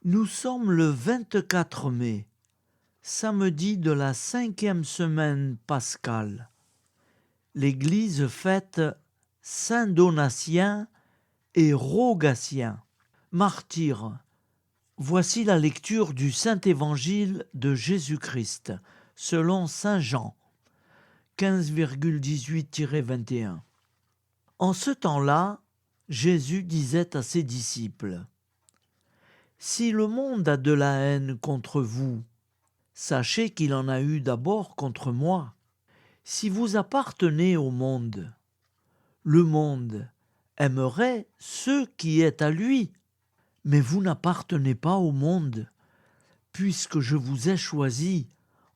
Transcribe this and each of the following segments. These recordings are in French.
Nous sommes le 24 mai, samedi de la 5e semaine pascale. L'Église fête Saint Donatien et Rogatien, martyrs. Voici la lecture du Saint-Évangile de Jésus-Christ, selon Saint Jean, 15,18-21. En ce temps-là, Jésus disait à ses disciples : « Si le monde a de la haine contre vous, sachez qu'il en a eu d'abord contre moi. Si vous appartenez au monde, le monde aimerait ce qui est à lui, mais vous n'appartenez pas au monde, puisque je vous ai choisi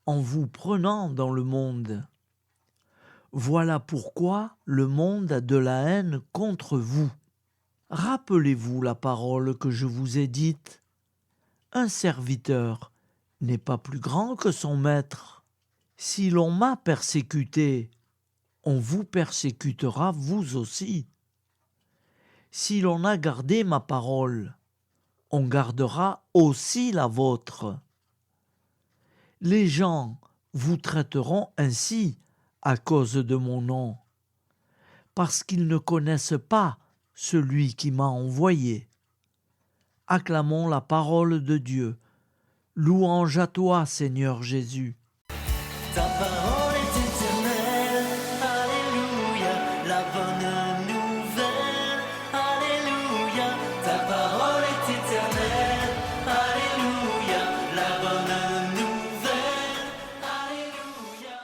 en vous prenant dans le monde. Voilà pourquoi le monde a de la haine contre vous. Rappelez-vous la parole que je vous ai dite. Un serviteur n'est pas plus grand que son maître. Si l'on m'a persécuté, on vous persécutera vous aussi. Si l'on a gardé ma parole, on gardera aussi la vôtre. Les gens vous traiteront ainsi à cause de mon nom, parce qu'ils ne connaissent pas celui qui m'a envoyé. Acclamons la parole de Dieu. Louange à toi, Seigneur Jésus. Ta parole est éternelle, alléluia, la bonne nouvelle, alléluia. Ta parole est éternelle, alléluia, la bonne nouvelle, alléluia.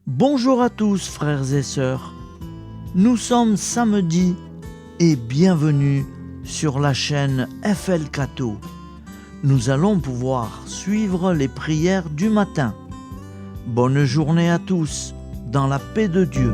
Bonjour à tous, frères et sœurs. Nous sommes samedi et bienvenue sur la chaîne FL Cato. Nous allons pouvoir suivre les prières du matin. Bonne journée à tous, dans la paix de Dieu.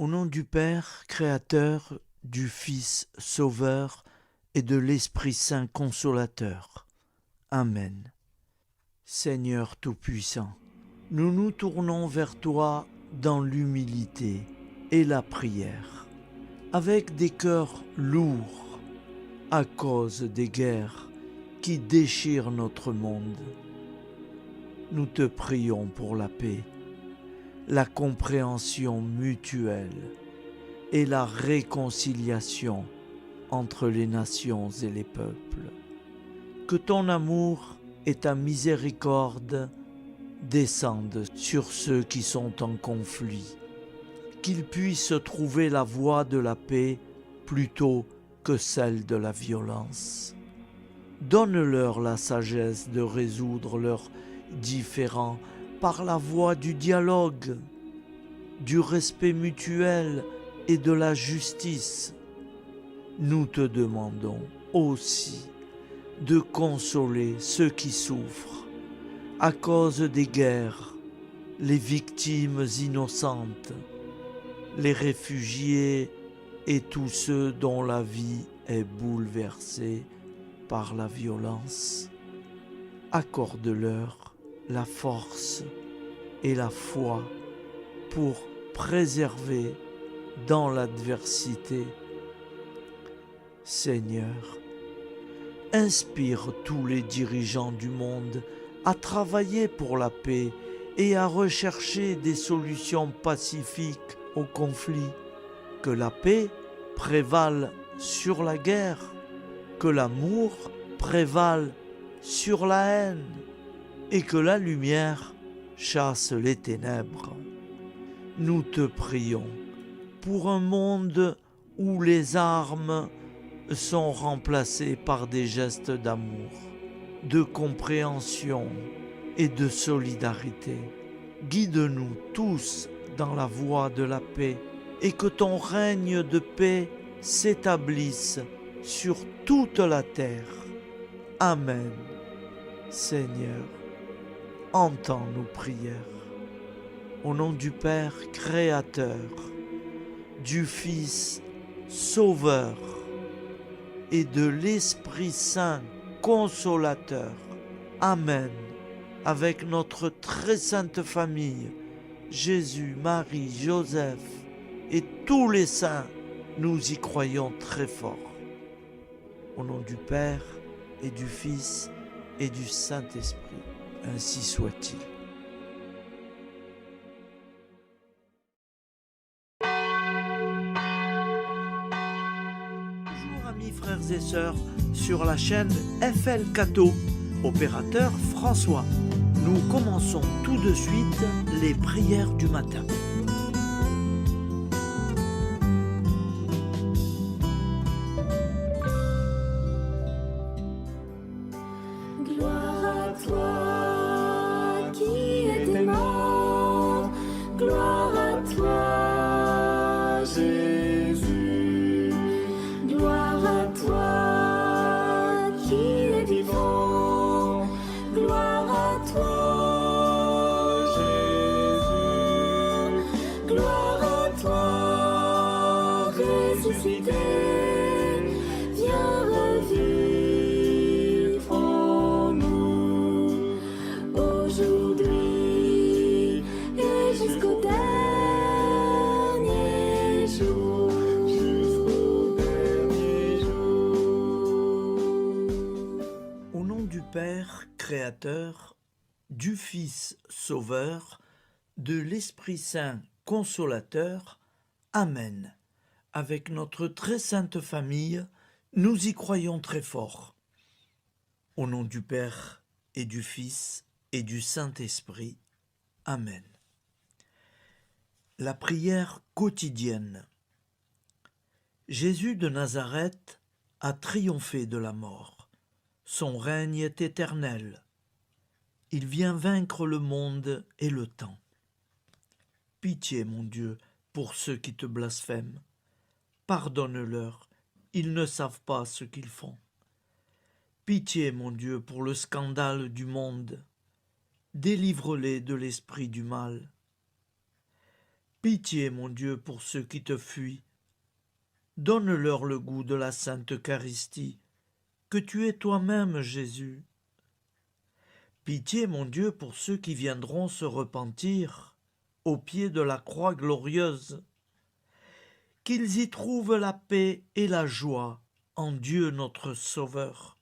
Au nom du Père, Créateur, du Fils, Sauveur et de l'Esprit Saint Consolateur. Amen. Seigneur Tout-Puissant, nous nous tournons vers toi dans l'humilité et la prière, avec des cœurs lourds à cause des guerres qui déchirent notre monde. Nous te prions pour la paix, la compréhension mutuelle et la réconciliation entre les nations et les peuples. Que ton amour et ta miséricorde descendent sur ceux qui sont en conflit, qu'ils puissent trouver la voie de la paix plutôt que celle de la violence. Donne-leur la sagesse de résoudre leurs différends par la voie du dialogue, du respect mutuel et de la justice. Nous te demandons aussi de consoler ceux qui souffrent à cause des guerres, les victimes innocentes, les réfugiés et tous ceux dont la vie est bouleversée par la violence. Accorde-leur la force et la foi pour préserver dans l'adversité. Seigneur, inspire tous les dirigeants du monde à travailler pour la paix et à rechercher des solutions pacifiques aux conflits. Que la paix prévale sur la guerre, que l'amour prévale sur la haine, et que la lumière chasse les ténèbres. Nous te prions pour un monde où les armes sont remplacées par des gestes d'amour, de compréhension et de solidarité. Guide-nous tous dans la voie de la paix et que ton règne de paix s'établisse sur toute la terre. Amen. Seigneur, entends nos prières. Au nom du Père Créateur, du Fils Sauveur et de l'Esprit Saint Consolateur. Amen. Avec notre très sainte famille, Jésus, Marie, Joseph et tous les saints, nous y croyons très fort. Au nom du Père et du Fils et du Saint-Esprit, ainsi soit-il. Bonjour amis frères et sœurs sur la chaîne FL Cato, opérateur François. Nous commençons tout de suite les prières du matin. Gloire à toi qui étais mort, gloire à toi Jésus, gloire à toi qui es vivant, gloire à toi Jésus, gloire à toi ressuscité, viens revivre en nous aujourd'hui et jusqu'au dernier jour. Au nom du Père Créateur, du Fils Sauveur, de l'Esprit Saint Consolateur. Amen. Avec notre très sainte famille, nous y croyons très fort. Au nom du Père et du Fils et du Saint-Esprit. Amen. La prière quotidienne. Jésus de Nazareth a triomphé de la mort. Son règne est éternel. Il vient vaincre le monde et le temps. Pitié, mon Dieu, pour ceux qui te blasphèment. Pardonne-leur, ils ne savent pas ce qu'ils font. Pitié, mon Dieu, pour le scandale du monde. Délivre-les de l'esprit du mal. Pitié, mon Dieu, pour ceux qui te fuient. Donne-leur le goût de la Sainte Eucharistie, que tu es toi-même, Jésus. Pitié, mon Dieu, pour ceux qui viendront se repentir au pied de la croix glorieuse, qu'ils y trouvent la paix et la joie en Dieu notre Sauveur.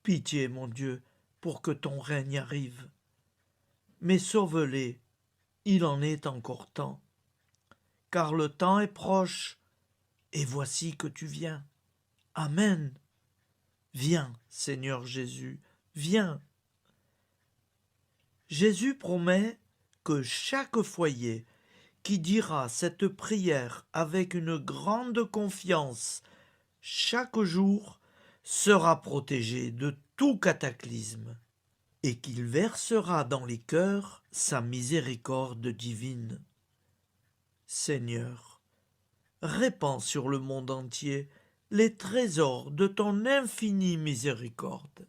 Pitié, mon Dieu, pour que ton règne arrive. Mais sauve-les, il en est encore temps, car le temps est proche, et voici que tu viens. Amen. Viens, Seigneur Jésus, viens. Jésus promet que chaque foyer qui dira cette prière avec une grande confiance chaque jour sera protégé de tout cataclysme et qu'il versera dans les cœurs sa miséricorde divine. Seigneur, répands sur le monde entier les trésors de ton infinie miséricorde.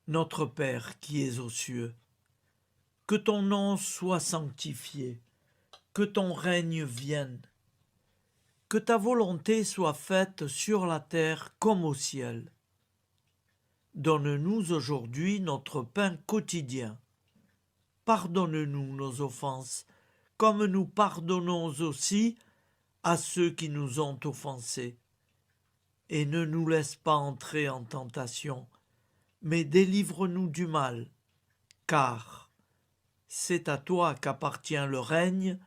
Notre Père qui es aux cieux, que ton nom soit sanctifié, que ton règne vienne, que ta volonté soit faite sur la terre comme au ciel. Donne-nous aujourd'hui notre pain quotidien. Pardonne-nous nos offenses, comme nous pardonnons aussi à ceux qui nous ont offensés. Et ne nous laisse pas entrer en tentation, mais délivre-nous du mal, car c'est à toi qu'appartient le règne,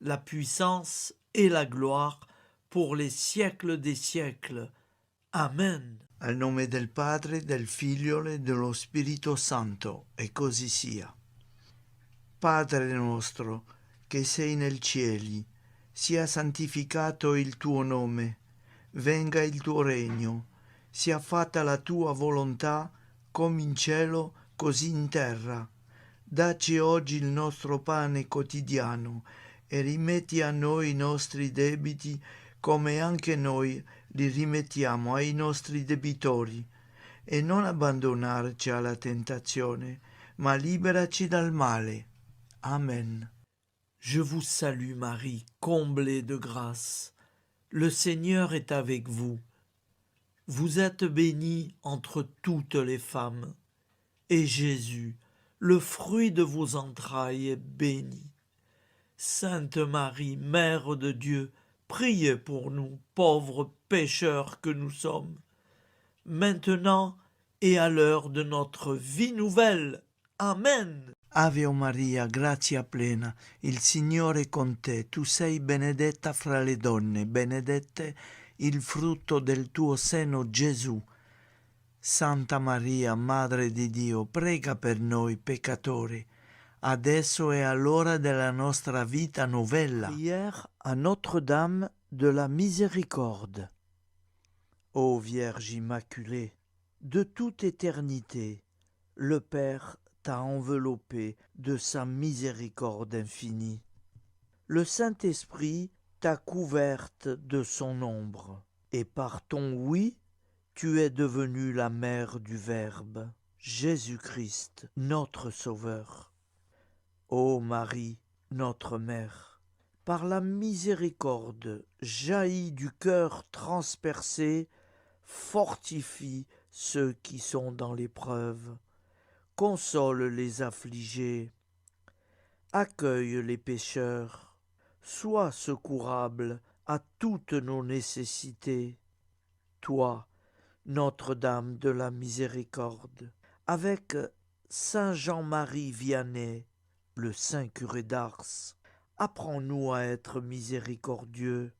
la puissance et la gloire pour les siècles des siècles. Amen. Al nome del Padre, del Figlio e dello Spirito Santo, e così sia. Padre nostro, che sei nel cieli, sia santificato il tuo nome, venga il tuo regno, sia fatta la tua volontà, come in cielo, così in terra. Dacci oggi il nostro pane quotidiano e rimetti a noi i nostri debiti, come anche noi li rimettiamo ai nostri debitori. Et non abbandonarci alla tentazione, ma liberaci dal male. Amen. Je vous salue Marie, comblée de grâce. Le Seigneur est avec vous. Vous êtes bénie entre toutes les femmes, et Jésus, le fruit de vos entrailles, est béni. Sainte Marie, Mère de Dieu, priez pour nous, pauvres pécheurs que nous sommes, maintenant et à l'heure de notre vie nouvelle. Amen. Ave Maria, grazia plena, il Signore è con te, tu sei benedetta fra le donne, benedetto il frutto del tuo seno, Gesù. Santa Maria, Madre di Dio, prega per noi peccatori, adesso e all'ora della nostra vita novella. Prière à Notre-Dame de la Miséricorde. Ô Vierge Immaculée, de toute éternité, le Père t'a enveloppé de sa miséricorde infinie. Le Saint-Esprit t'a couverte de son ombre, et par ton oui, tu es devenue la mère du Verbe, Jésus-Christ, notre Sauveur. Ô Marie, notre Mère, par la miséricorde jaillie du cœur transpercé, fortifie ceux qui sont dans l'épreuve, console les affligés, accueille les pécheurs, sois secourable à toutes nos nécessités. Toi, Notre-Dame de la Miséricorde, avec Saint Jean-Marie Vianney, le saint curé d'Ars, apprends-nous à être miséricordieux,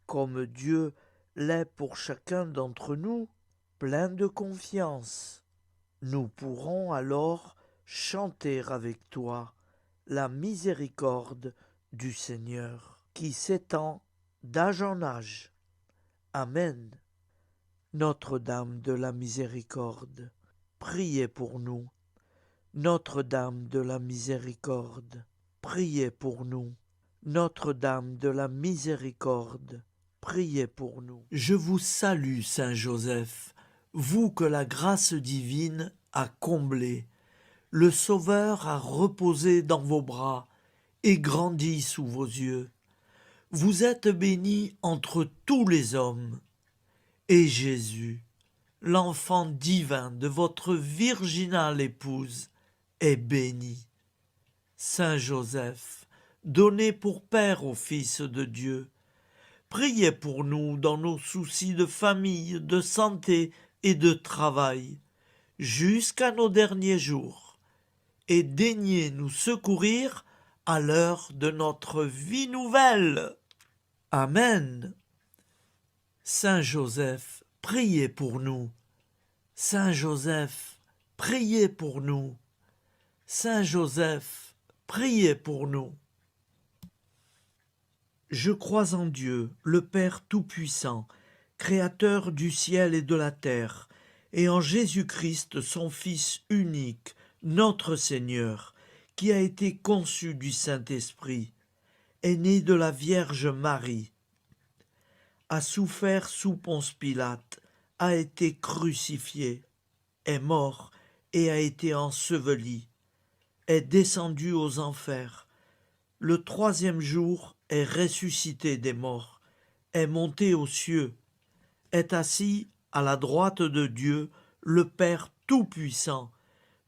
comme Dieu l'est pour chacun d'entre nous, plein de confiance. Nous pourrons alors chanter avec toi la miséricorde du Seigneur, qui s'étend d'âge en âge. Amen. Notre-Dame de la Miséricorde, priez pour nous. Notre-Dame de la Miséricorde, priez pour nous. Notre-Dame de la Miséricorde, priez pour nous. Je vous salue, Saint Joseph, vous que la grâce divine a comblé. Le Sauveur a reposé dans vos bras et grandi sous vos yeux. Vous êtes béni entre tous les hommes. Et Jésus, l'enfant divin de votre virginale épouse, est béni. Saint Joseph, donné pour Père au Fils de Dieu, priez pour nous dans nos soucis de famille, de santé et de travail, jusqu'à nos derniers jours, et daignez nous secourir à l'heure de notre vie nouvelle. Amen. Saint Joseph, priez pour nous. Saint Joseph, priez pour nous. Saint Joseph, priez pour nous. Je crois en Dieu, le Père Tout-Puissant, Créateur du ciel et de la terre, et en Jésus-Christ, son Fils unique, notre Seigneur, qui a été conçu du Saint-Esprit, est né de la Vierge Marie, a souffert sous Ponce Pilate, a été crucifié, est mort et a été enseveli, est descendu aux enfers, le troisième jour est ressuscité des morts, est monté aux cieux, est assis à la droite de Dieu, le Père Tout-Puissant,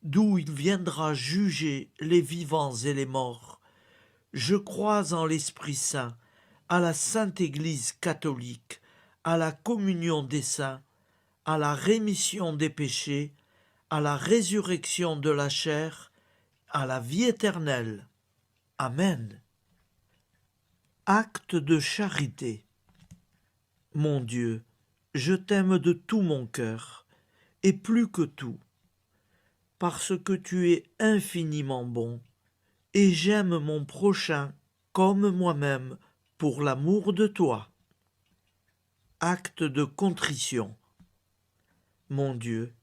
d'où il viendra juger les vivants et les morts. Je crois en l'Esprit Saint, à la Sainte Église catholique, à la communion des saints, à la rémission des péchés, à la résurrection de la chair, à la vie éternelle. Amen. Acte de charité. Mon Dieu, je t'aime de tout mon cœur, et plus que tout, parce que tu es infiniment bon, et j'aime mon prochain comme moi-même, pour l'amour de toi. Acte de contrition. mon Dieu,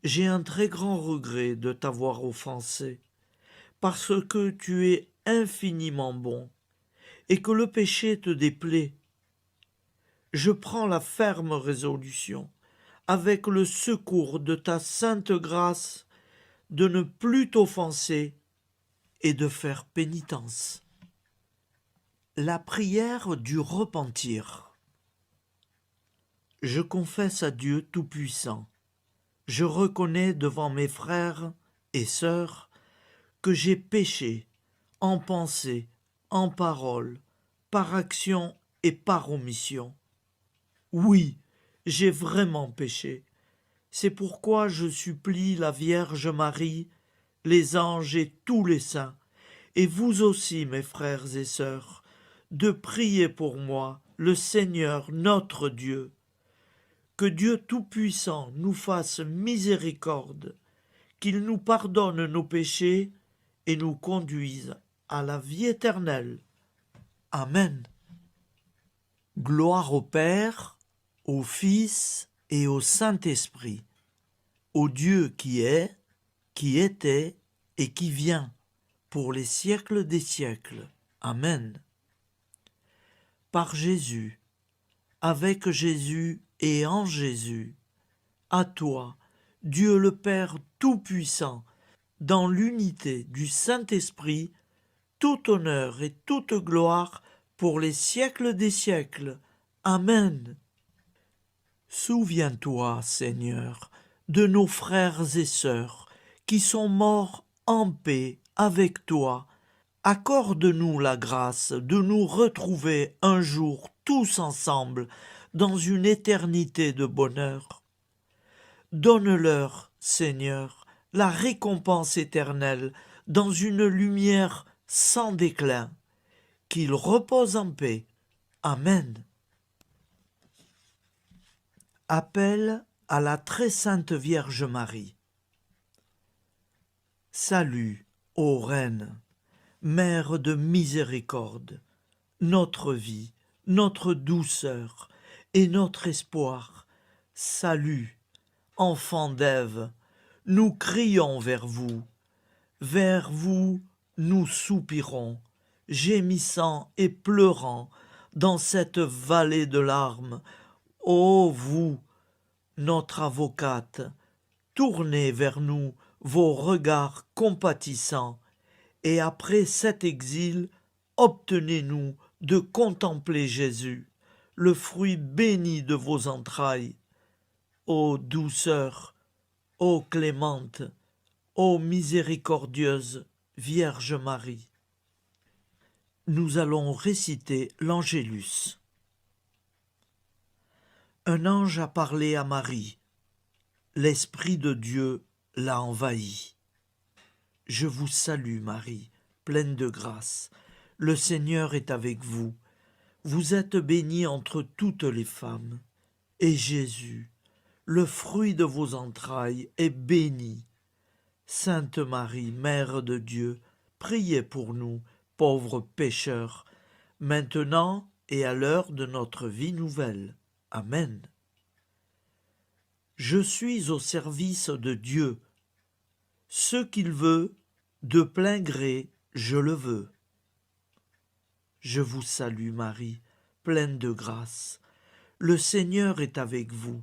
j'ai un très grand regret de t'avoir offensé, parce que tu es infiniment bon et que le péché te déplaît. Je prends la ferme résolution, avec le secours de ta sainte grâce, de ne plus t'offenser et de faire pénitence. La prière du repentir. Je confesse à Dieu Tout-Puissant. Je reconnais devant mes frères et sœurs que j'ai péché en pensée, en parole, par action et par omission. Oui, j'ai vraiment péché. C'est pourquoi je supplie la Vierge Marie, les anges et tous les saints, et vous aussi, mes frères et sœurs, de prier pour moi, le Seigneur notre Dieu. Que Dieu Tout-Puissant nous fasse miséricorde, qu'il nous pardonne nos péchés et nous conduise à la vie éternelle. Amen. Gloire au Père, au Fils et au Saint-Esprit, au Dieu qui est, qui était et qui vient, pour les siècles des siècles. Amen. Par Jésus, avec Jésus et en Jésus, à toi, Dieu le Père Tout-Puissant, dans l'unité du Saint-Esprit, tout honneur et toute gloire pour les siècles des siècles. Amen. Souviens-toi, Seigneur, de nos frères et sœurs qui sont morts en paix avec toi. Accorde-nous la grâce de nous retrouver un jour tous ensemble dans une éternité de bonheur. Donne-leur, Seigneur, la récompense éternelle dans une lumière sans déclin. Qu'ils reposent en paix. Amen. Appel à la très sainte Vierge Marie. Salut, ô Reine, Mère de miséricorde, notre vie, notre douceur et notre espoir. Salut, enfant d'Ève, nous crions vers vous nous soupirons, gémissant et pleurant dans cette vallée de larmes. Ô vous, notre avocate, tournez vers nous vos regards compatissants, et après cet exil, obtenez-nous de contempler Jésus, le fruit béni de vos entrailles. Ô douceur, ô clémente, ô miséricordieuse Vierge Marie. Nous allons réciter l'Angélus. Un ange a parlé à Marie. L'Esprit de Dieu l'a envahie. Je vous salue, Marie, pleine de grâce. Le Seigneur est avec vous. Vous êtes bénie entre toutes les femmes. Et Jésus, le fruit de vos entrailles, est béni. Sainte Marie, Mère de Dieu, priez pour nous, pauvres pécheurs, maintenant et à l'heure de notre vie nouvelle. Amen. Je suis au service de Dieu. Ce qu'il veut, de plein gré, je le veux. Je vous salue, Marie, pleine de grâce. Le Seigneur est avec vous.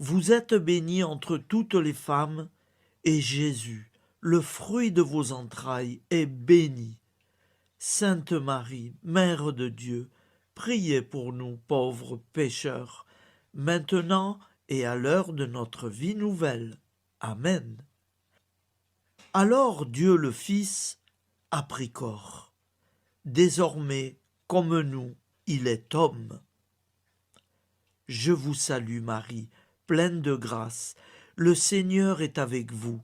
Vous êtes bénie entre toutes les femmes, et Jésus, le fruit de vos entrailles, est béni. Sainte Marie, Mère de Dieu, priez pour nous pauvres pécheurs, maintenant et à l'heure de notre vie nouvelle. Amen. Alors Dieu le Fils a pris corps. Désormais, comme nous, il est homme. Je vous salue Marie, pleine de grâce. Le Seigneur est avec vous.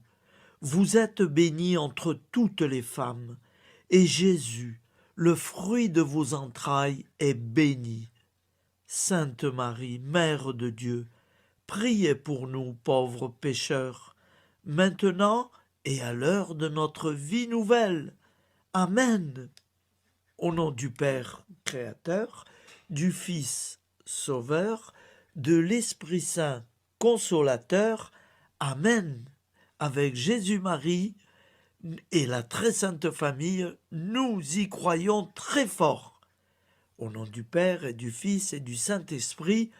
Vous êtes bénie entre toutes les femmes, et Jésus, le fruit de vos entrailles, est béni. Sainte Marie, Mère de Dieu, priez pour nous pauvres pécheurs, maintenant et à l'heure de notre vie nouvelle. Amen. Au nom du Père Créateur, du Fils Sauveur, de l'Esprit Saint. consolateur. Amen. Avec Jésus-Marie et la très sainte famille, nous y croyons très fort. Au nom du Père et du Fils et du Saint-Esprit,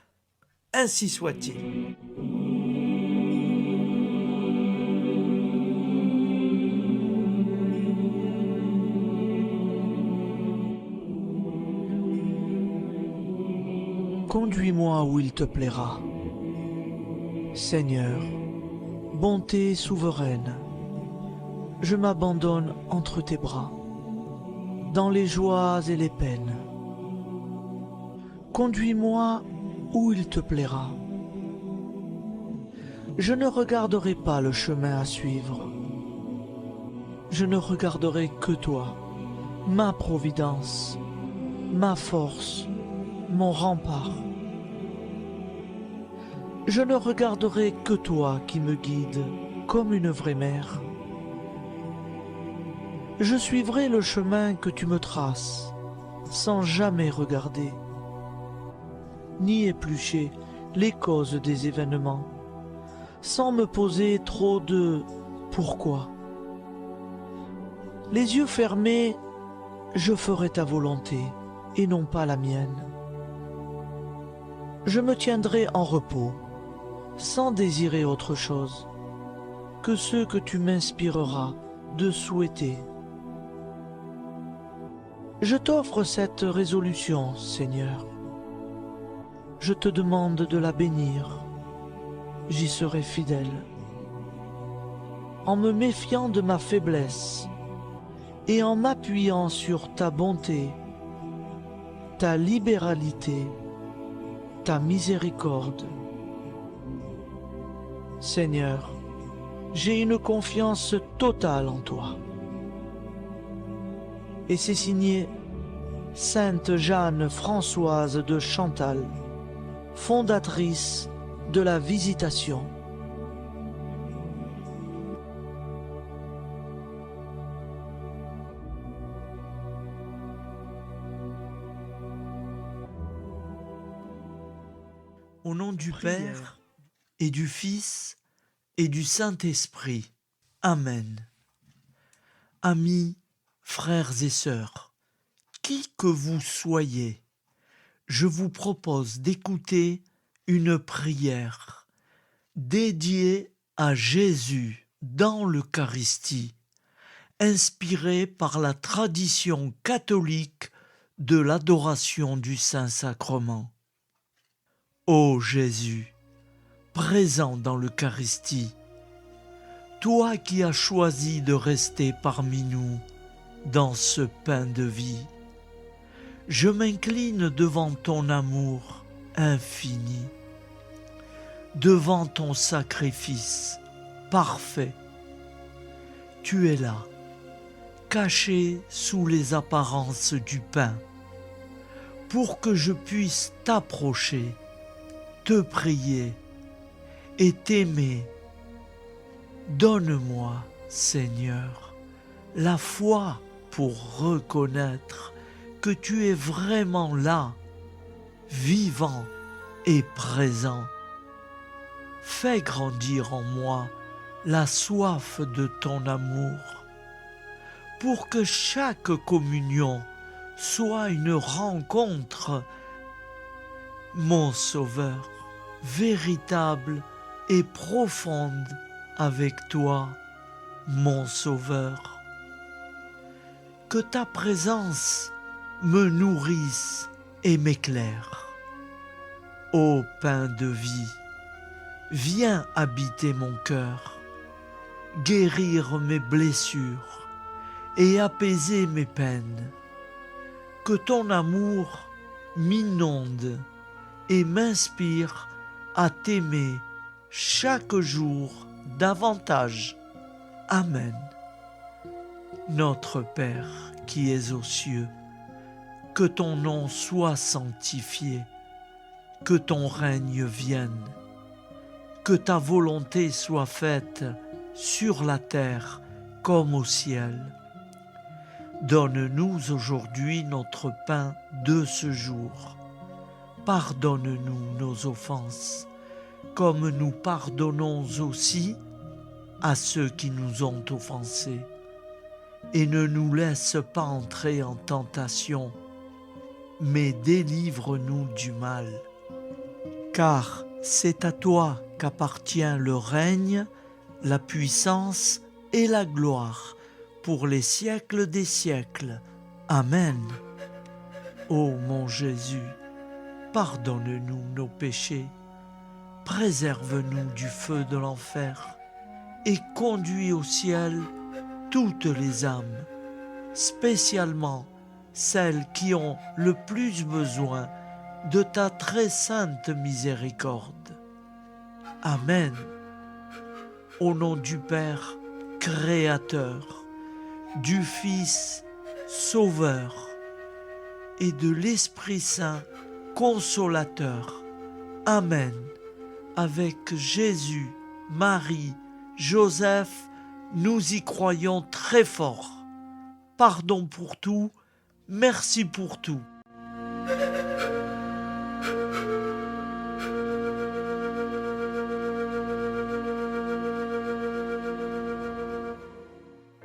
ainsi soit-il. Conduis-moi où il te plaira. Seigneur, bonté souveraine, je m'abandonne entre tes bras, dans les joies et les peines. Conduis-moi où il te plaira. Je ne regarderai pas le chemin à suivre. Je ne regarderai que toi, ma providence, ma force, mon rempart. Je ne regarderai que toi qui me guides comme une vraie mère. Je suivrai le chemin que tu me traces, sans jamais regarder, ni éplucher les causes des événements, sans me poser trop de « pourquoi ». Les yeux fermés, je ferai ta volonté et non pas la mienne. Je me tiendrai en repos, sans désirer autre chose que ce que tu m'inspireras de souhaiter. Je t'offre cette résolution, Seigneur. Je te demande de la bénir. J'y serai fidèle. En me méfiant de ma faiblesse et en m'appuyant sur ta bonté, ta libéralité, ta miséricorde. Seigneur, j'ai une confiance totale en toi. Et c'est signé Sainte Jeanne Françoise de Chantal, fondatrice de la Visitation. Au nom du Père et du Fils et du Saint-Esprit. Amen. Amis, frères et sœurs, qui que vous soyez, je vous propose d'écouter une prière dédiée à Jésus dans l'Eucharistie, inspirée par la tradition catholique de l'adoration du Saint-Sacrement. Ô Jésus, présent dans l'Eucharistie, toi qui as choisi de rester parmi nous dans ce pain de vie, je m'incline devant ton amour infini, devant ton sacrifice parfait. Tu es là, caché sous les apparences du pain, pour que je puisse t'approcher, te prier et t'aimer. Donne-moi, Seigneur, la foi pour reconnaître que tu es vraiment là, vivant et présent. Fais grandir en moi la soif de ton amour, pour que chaque communion soit une rencontre, mon Sauveur, véritable et profonde avec toi, mon Sauveur. Que ta présence me nourrisse et m'éclaire. Ô pain de vie, viens habiter mon cœur, guérir mes blessures et apaiser mes peines. Que ton amour m'inonde et m'inspire à t'aimer chaque jour davantage. Amen. Notre Père qui es aux cieux, que ton nom soit sanctifié, que ton règne vienne, que ta volonté soit faite sur la terre comme au ciel. Donne-nous aujourd'hui notre pain de ce jour. Pardonne-nous nos offenses, comme nous pardonnons aussi à ceux qui nous ont offensés. Et ne nous laisse pas entrer en tentation, mais délivre-nous du mal. Car c'est à toi qu'appartient le règne, la puissance et la gloire pour les siècles des siècles. Amen. Ô mon Jésus, pardonne-nous nos péchés, préserve-nous du feu de l'enfer et conduis au ciel toutes les âmes, spécialement celles qui ont le plus besoin de ta très sainte miséricorde. Amen. Au nom du Père Créateur, du Fils Sauveur et de l'Esprit Saint Consolateur. Amen. Avec Jésus, Marie, Joseph, nous y croyons très fort. Pardon pour tout, merci pour tout.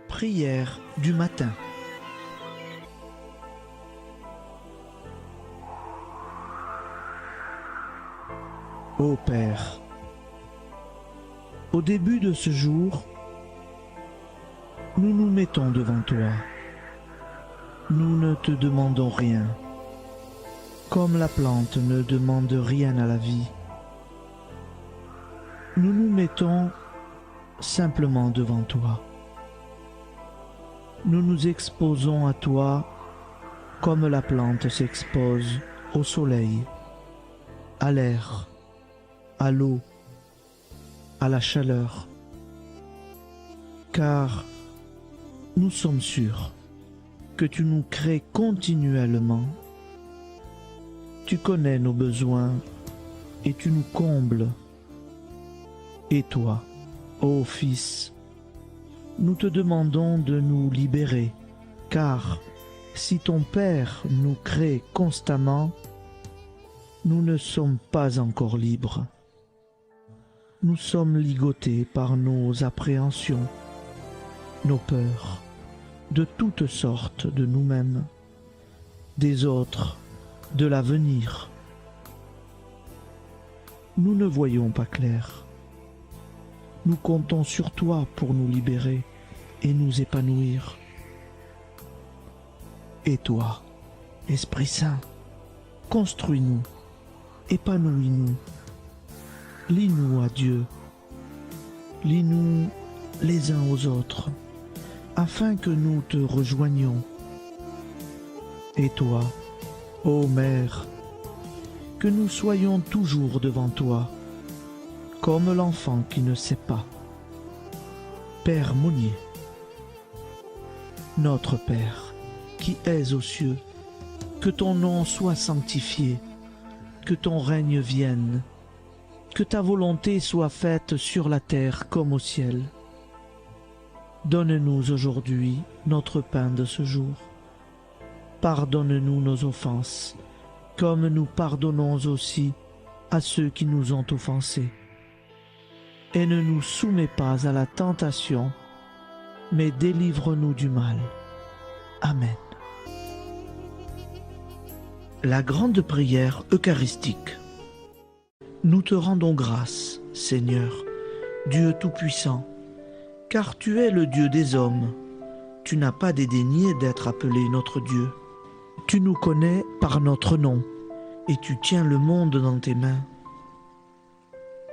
Prière du matin. Ô Père, au début de ce jour, nous nous mettons devant toi. Nous ne te demandons rien, comme la plante ne demande rien à la vie. Nous nous mettons simplement devant toi. Nous nous exposons à toi comme la plante s'expose au soleil, à l'air, à l'eau, à la chaleur. Car nous sommes sûrs que tu nous crées continuellement. Tu connais nos besoins et tu nous combles. Et toi, ô Fils, nous te demandons de nous libérer, car si ton Père nous crée constamment, nous ne sommes pas encore libres. Nous sommes ligotés par nos appréhensions, nos peurs, de toutes sortes de nous-mêmes, des autres, de l'avenir. Nous ne voyons pas clair. Nous comptons sur toi pour nous libérer et nous épanouir. Et toi, Esprit Saint, construis-nous, épanouis-nous, lie-nous à Dieu, lie-nous les uns aux autres, afin que nous te rejoignions. Et toi, ô Mère, que nous soyons toujours devant toi, comme l'enfant qui ne sait pas. Père Monnier, notre Père, qui es aux cieux, que ton nom soit sanctifié, que ton règne vienne, que ta volonté soit faite sur la terre comme au ciel. Donne-nous aujourd'hui notre pain de ce jour. Pardonne-nous nos offenses, comme nous pardonnons aussi à ceux qui nous ont offensés. Et ne nous soumets pas à la tentation, mais délivre-nous du mal. Amen. La grande prière eucharistique. Nous te rendons grâce, Seigneur, Dieu Tout-Puissant, car tu es le Dieu des hommes. Tu n'as pas dédaigné d'être appelé notre Dieu. Tu nous connais par notre nom, et tu tiens le monde dans tes mains.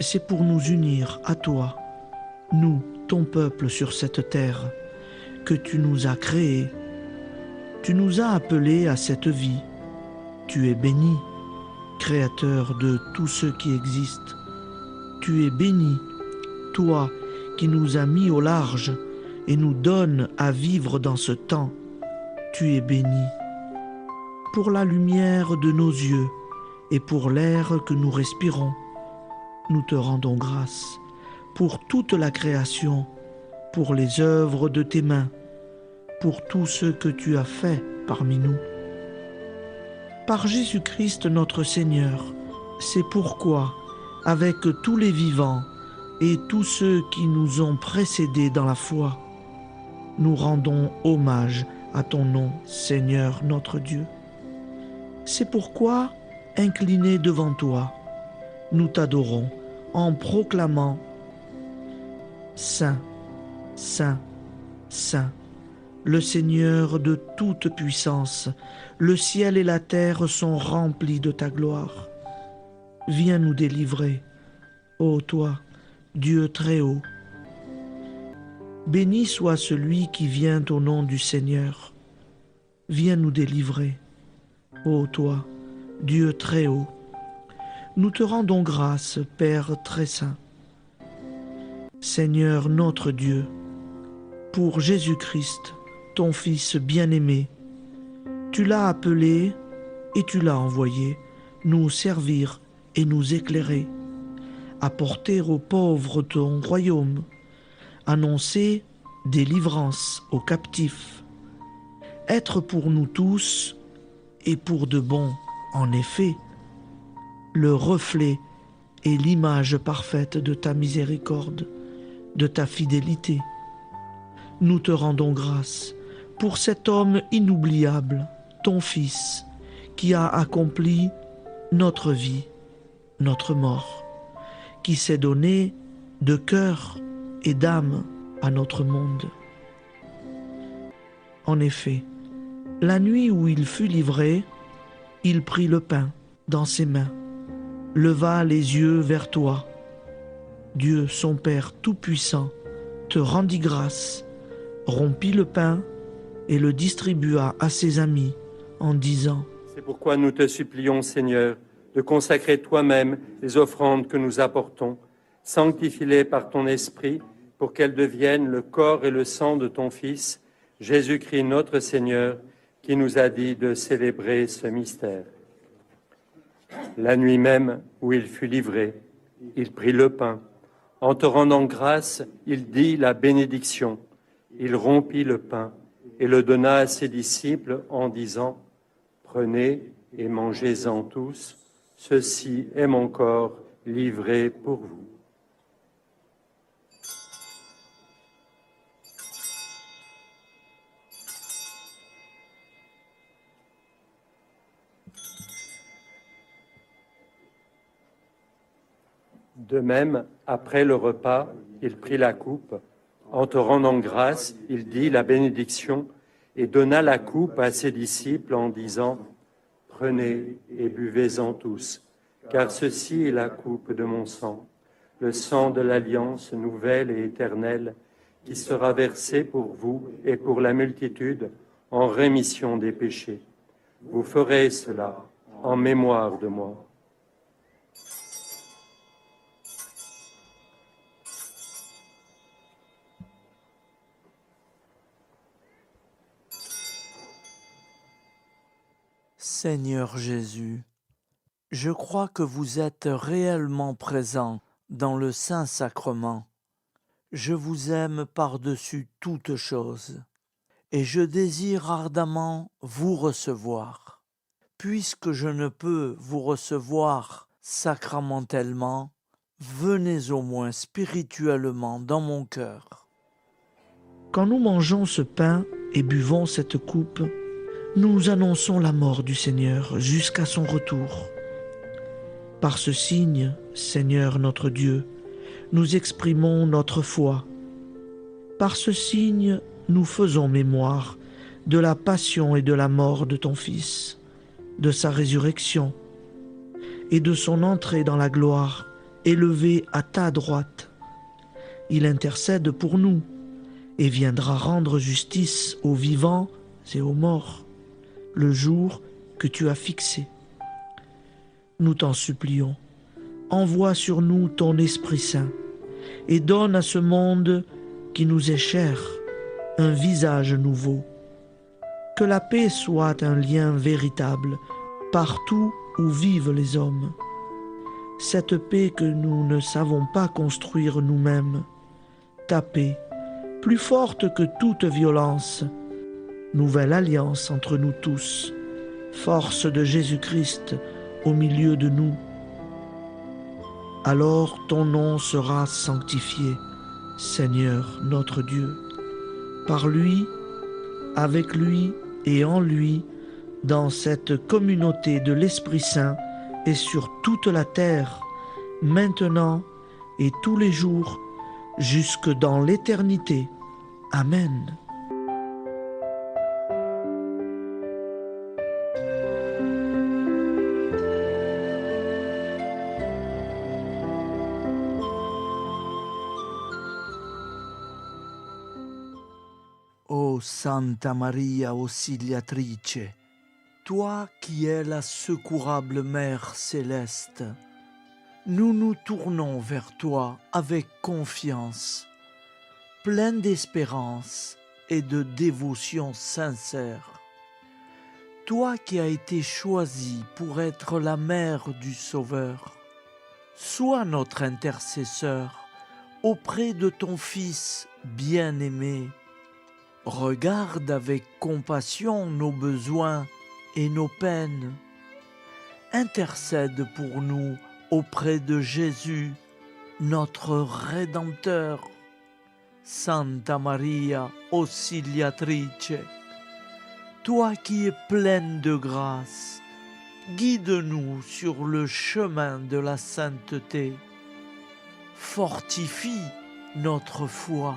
C'est pour nous unir à toi, nous, ton peuple sur cette terre, que tu nous as créés. Tu nous as appelés à cette vie. Tu es béni, Créateur de tout ce qui existe. Tu es béni, toi qui nous as mis au large et nous donnes à vivre dans ce temps. Tu es béni. Pour la lumière de nos yeux et pour l'air que nous respirons, nous te rendons grâce. Pour toute la création, pour les œuvres de tes mains, pour tout ce que tu as fait parmi nous. Par Jésus-Christ notre Seigneur, c'est pourquoi avec tous les vivants et tous ceux qui nous ont précédés dans la foi, nous rendons hommage à ton nom, Seigneur notre Dieu. C'est pourquoi, inclinés devant toi, nous t'adorons en proclamant « Saint, Saint, Saint, le Seigneur de toute puissance, le ciel et la terre sont remplis de ta gloire. Viens nous délivrer, ô toi, Dieu très haut. Béni soit celui qui vient au nom du Seigneur. Viens nous délivrer, ô toi, Dieu très haut. Nous te rendons grâce, Père très saint. Seigneur notre Dieu, pour Jésus-Christ, ton Fils bien-aimé, tu l'as appelé et tu l'as envoyé nous servir et nous éclairer, apporter aux pauvres ton royaume, annoncer délivrance aux captifs, être pour nous tous et pour de bon, en effet, le reflet et l'image parfaite de ta miséricorde, de ta fidélité. Nous te rendons grâce pour cet homme inoubliable, ton Fils, qui a accompli notre vie, notre mort, qui s'est donné de cœur et d'âme à notre monde. En effet, la nuit où il fut livré, il prit le pain dans ses mains, leva les yeux vers toi. Dieu, son Père Tout-Puissant, te rendit grâce, rompit le pain et le distribua à ses amis en disant « C'est pourquoi nous te supplions, Seigneur, de consacrer toi-même les offrandes que nous apportons, sanctifie-les par ton Esprit, pour qu'elles deviennent le corps et le sang de ton Fils, Jésus-Christ notre Seigneur, qui nous a dit de célébrer ce mystère. La nuit même où il fut livré, il prit le pain. En te rendant grâce, il dit la bénédiction. Il rompit le pain et le donna à ses disciples en disant « Prenez et mangez-en tous, ceci est mon corps livré pour vous. » De même, après le repas, il prit la coupe. En te rendant grâce, il dit la bénédiction et donna la coupe à ses disciples en disant « Prenez et buvez-en tous, car ceci est la coupe de mon sang, le sang de l'alliance nouvelle et éternelle, qui sera versé pour vous et pour la multitude en rémission des péchés. Vous ferez cela en mémoire de moi. » Seigneur Jésus, je crois que vous êtes réellement présent dans le Saint-Sacrement. Je vous aime par-dessus toute chose et je désire ardemment vous recevoir. Puisque je ne peux vous recevoir sacramentellement, venez au moins spirituellement dans mon cœur. Quand nous mangeons ce pain et buvons cette coupe, nous annonçons la mort du Seigneur jusqu'à son retour. Par ce signe, Seigneur notre Dieu, nous exprimons notre foi. Par ce signe, nous faisons mémoire de la passion et de la mort de ton Fils, de sa résurrection et de son entrée dans la gloire, élevé à ta droite. Il intercède pour nous et viendra rendre justice aux vivants et aux morts, le jour que tu as fixé. Nous t'en supplions, envoie sur nous ton Esprit Saint et donne à ce monde qui nous est cher un visage nouveau. Que la paix soit un lien véritable partout où vivent les hommes. Cette paix que nous ne savons pas construire nous-mêmes, ta paix, plus forte que toute violence, nouvelle alliance entre nous tous, force de Jésus-Christ au milieu de nous. Alors ton nom sera sanctifié, Seigneur notre Dieu. Par lui, avec lui et en lui, dans cette communauté de l'Esprit Saint et sur toute la terre, maintenant et tous les jours, jusque dans l'éternité. Amen. Ô Santa Maria Auxiliatrice, toi qui es la secourable Mère céleste, nous nous tournons vers toi avec confiance, plein d'espérance et de dévotion sincère. Toi qui as été choisie pour être la mère du Sauveur, sois notre intercesseur auprès de ton Fils bien-aimé. Regarde avec compassion nos besoins et nos peines. Intercède pour nous auprès de Jésus, notre Rédempteur. Santa Maria Auxiliatrice, toi qui es pleine de grâce, guide-nous sur le chemin de la sainteté. Fortifie notre foi,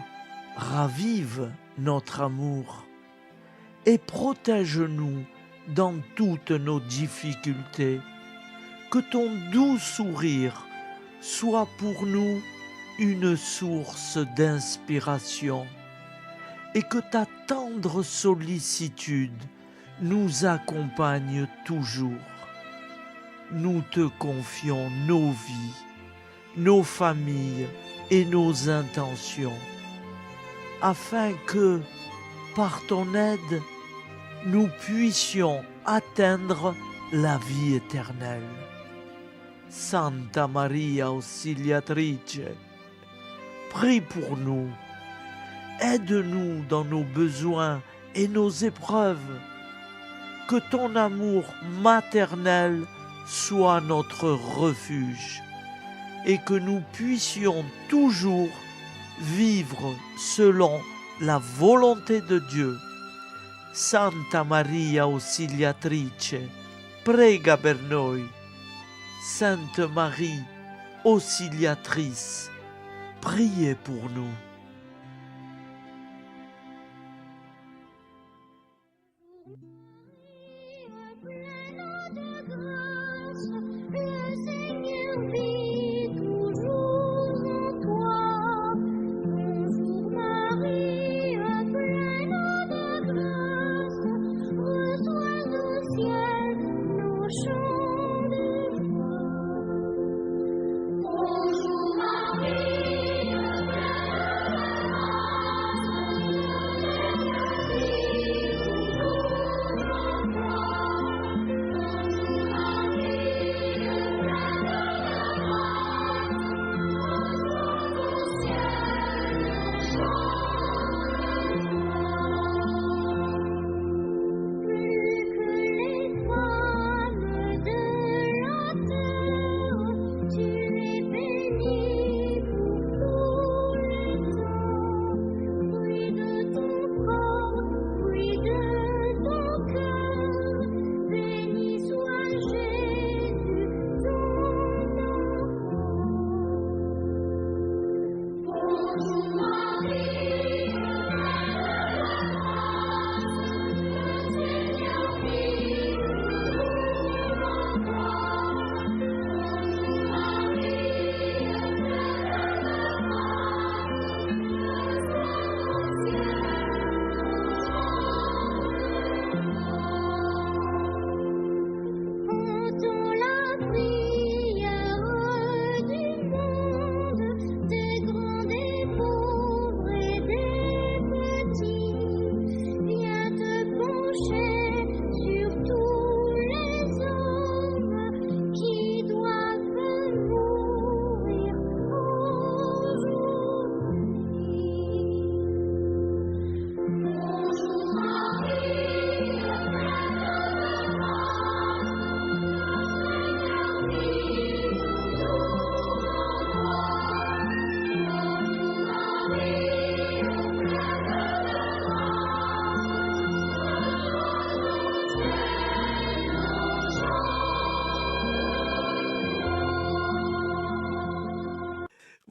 ravive notre amour et protège-nous dans toutes nos difficultés. Que ton doux sourire soit pour nous une source d'inspiration et que ta tendre sollicitude nous accompagne toujours. Nous te confions nos vies, nos familles et nos intentions, afin que, par ton aide, nous puissions atteindre la vie éternelle. Santa Maria Auxiliatrice, prie pour nous, aide-nous dans nos besoins et nos épreuves, que ton amour maternel soit notre refuge et que nous puissions toujours vivre selon la volonté de Dieu. Santa Maria Auxiliatrice, prega per noi. Sainte Marie, Auxiliatrice, priez pour nous.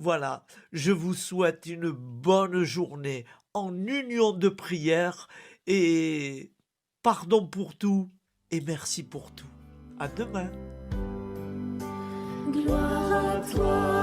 Voilà, je vous souhaite une bonne journée en union de prière et pardon pour tout et merci pour tout. À demain. Gloire à toi,